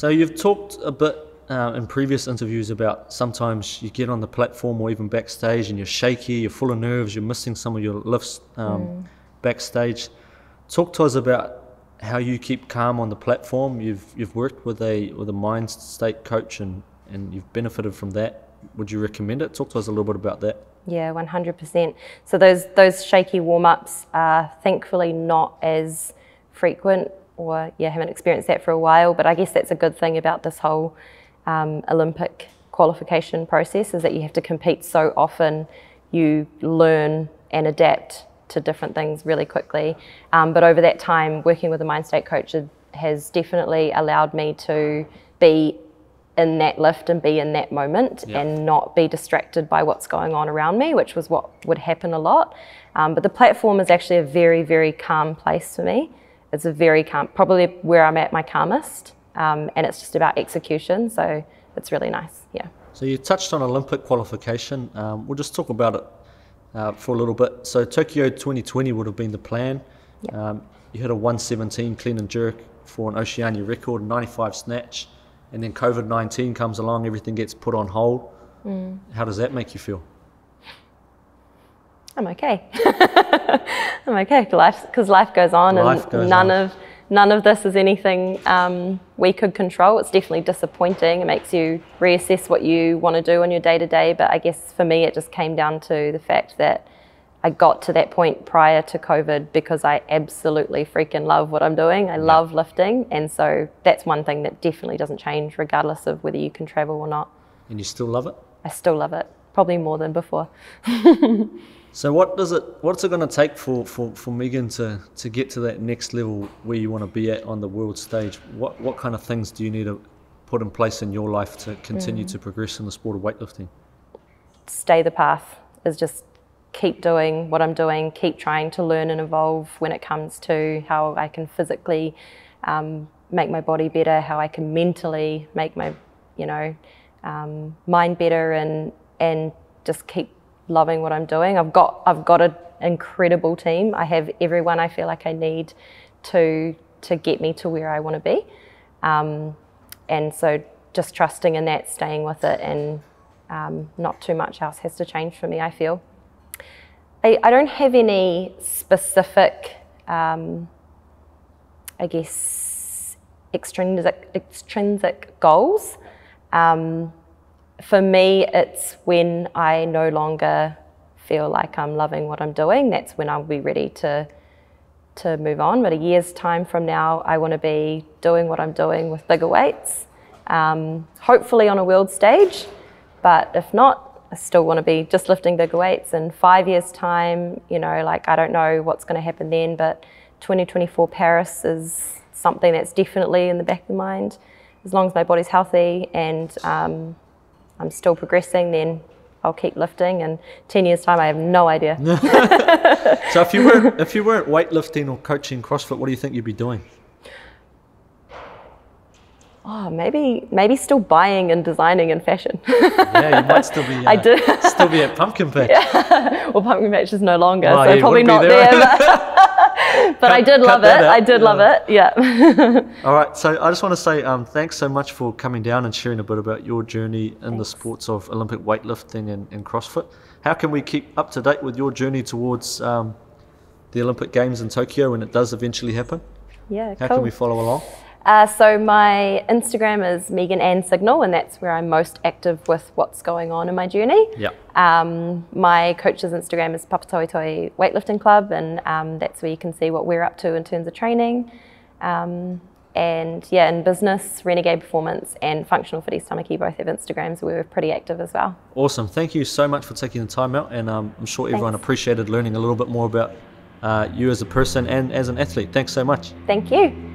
So you've talked a bit in previous interviews about sometimes you get on the platform or even backstage and you're shaky, you're full of nerves, you're missing some of your lifts backstage. Talk to us about how you keep calm on the platform. You've worked with a mind state coach and you've benefited from that. Would you recommend it? Talk to us a little bit about that. Yeah, 100%. So those shaky warm-ups are thankfully not as frequent, or haven't experienced that for a while, but I guess that's a good thing about this whole Olympic qualification process, is that you have to compete so often. You learn and adapt to different things really quickly. But over that time, working with a mind state coach has definitely allowed me to be in that lift and be in that moment and not be distracted by what's going on around me, which was what would happen a lot. But the platform is actually a very, very calm place for me. It's a very calm, probably where I'm at my calmest, and it's just about execution, so it's really nice, yeah. So you touched on Olympic qualification. We'll just talk about it for a little bit. So Tokyo 2020 would have been the plan. You hit a 117 clean and jerk for an Oceania record, 95 snatch, and then COVID-19 comes along, everything gets put on hold. How does that make you feel? I'm okay. I'm okay, because life goes on, none of this is anything we could control. It's definitely disappointing. It makes you reassess what you want to do on your day-to-day, but I guess for me it just came down to the fact that I got to that point prior to COVID because I absolutely freaking love what I'm doing. I love lifting, and so that's one thing that definitely doesn't change regardless of whether you can travel or not. And you still love it? I still love it, probably more than before. So what's it going to take for Megan to get to that next level where you want to be at on the world stage? What kind of things do you need to put in place in your life to continue to progress in the sport of weightlifting? Stay the path, is just keep doing what I'm doing, keep trying to learn and evolve when it comes to how I can physically make my body better, how I can mentally make my mind better, and just keep loving what I'm doing. I've got an incredible team. I have everyone I feel like I need to get me to where I want to be, and so just trusting in that, staying with it, and not too much else has to change for me, I feel. I don't have any specific, I guess, extrinsic goals. For me, it's when I no longer feel like I'm loving what I'm doing, that's when I'll be ready to move on. But a year's time from now, I want to be doing what I'm doing with bigger weights, hopefully on a world stage, but if not, I still want to be just lifting bigger weights. In 5 years' time, I don't know what's going to happen then, but 2024 Paris is something that's definitely in the back of the mind. As long as my body's healthy and I'm still progressing, then I'll keep lifting. And 10 years' time, I have no idea. So if you weren't weightlifting or coaching CrossFit, what do you think you'd be doing? Oh, maybe still buying and designing in fashion. Yeah, you might still be. I do. Still be at Pumpkin Patch. Yeah. Well, Pumpkin Patch is no longer, so probably not there. But I did love it. I did love it. Yeah. All right. So I just want to say thanks so much for coming down and sharing a bit about your journey in the sports of Olympic weightlifting and CrossFit. How can we keep up to date with your journey towards the Olympic Games in Tokyo when it does eventually happen? Yeah. How can we follow along? So my Instagram is Megan Ann Signal, and that's where I'm most active with what's going on in my journey. Yeah. My coach's Instagram is Papatoetoe Weightlifting Club, and that's where you can see what we're up to in terms of training. And yeah, in business, Renegade Performance and Functional Fit East Tamaki both have Instagrams, so we're pretty active as well. Awesome. Thank you so much for taking the time out, and I'm sure everyone appreciated learning a little bit more about you as a person and as an athlete. Thanks so much. Thank you.